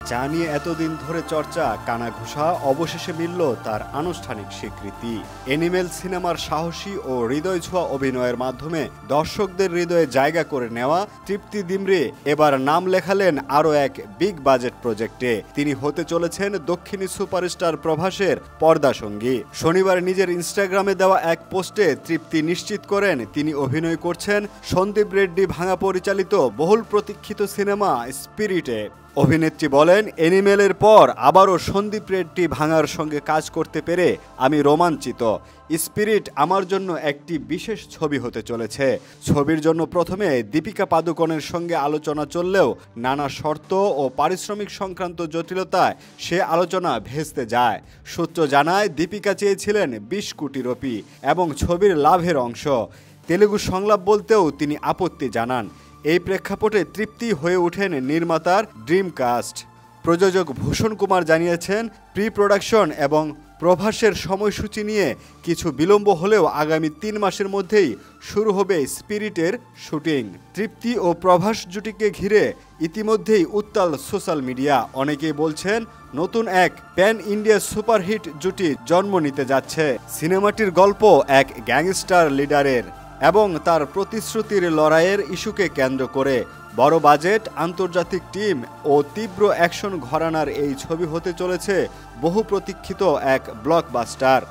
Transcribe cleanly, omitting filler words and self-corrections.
যা নিয়ে এতদিন ধরে চর্চা কানাঘুষা অবশেষে মিলল তার আনুষ্ঠানিক স্বীকৃতি। অ্যানিমেল সিনেমার সাহসী ও হৃদয় ছোঁয়া অভিনয়ের মাধ্যমে দর্শকদের হৃদয়ে জায়গা করে নেওয়া তৃপ্তি ডিমরি এবার নাম লেখালেন আরও এক বিগ বাজেট প্রজেক্টে। তিনি হতে চলেছেন দক্ষিণী সুপারস্টার প্রভাসের পর্দাসঙ্গী। শনিবার নিজের ইনস্টাগ্রামে দেওয়া এক পোস্টে তৃপ্তি নিশ্চিত করেন তিনি অভিনয় করছেন সন্দীপ রেড্ডি ভাঙা পরিচালিত বহুল প্রতীক্ষিত সিনেমা স্পিরিটে। অভিনেত্রী বলেন, অ্যানিমেলের পর আবারও সন্দীপ রেড্ডি ভাঙার সঙ্গে কাজ করতে পেরে আমি রোমাঞ্চিত। স্পিরিট আমার জন্য একটি বিশেষ ছবি হতে চলেছে। ছবির জন্য প্রথমে দীপিকা পাদুকোনের সঙ্গে আলোচনা চললেও নানা শর্ত ও পারিশ্রমিক সংক্রান্ত জটিলতায় সে আলোচনা ভেস্তে যায়। সূত্র জানায়, দীপিকা চেয়েছিলেন 20 কোটি রুপি এবং ছবির লাভের অংশ। তেলুগু সংলাপ বলতেও তিনি আপত্তি জানান। এই প্রেক্ষাপটে তৃপ্তি হয়ে ওঠেন নির্মাতার ড্রিম কাস্ট। প্রযোজক ভূষণ কুমার জানিয়েছেন, প্রি প্রোডাকশন এবং প্রভাসের সময়সূচি নিয়ে কিছু বিলম্ব হলেও আগামী 3 মাসের মধ্যেই শুরু হবে স্পিরিটের শুটিং। তৃপ্তি ও প্রভাস জুটিকে ঘিরে ইতিমধ্যেই উত্তাল সোশ্যাল মিডিয়া। অনেকেই বলছেন নতুন এক প্যান ইন্ডিয়া সুপারহিট জুটি জন্ম নিতে যাচ্ছে। সিনেমাটির গল্প এক গ্যাংস্টার লিডারের এবং তার প্রতিশ্রুতির লড়াইয়ের ইস্যুকে কেন্দ্র করে। বড় বাজেট, আন্তর্জাতিক টিম ও তীব্র অ্যাকশন ঘরানার এই ছবি হতে চলেছে বহু প্রতীক্ষিত এক ব্লকবাস্টার।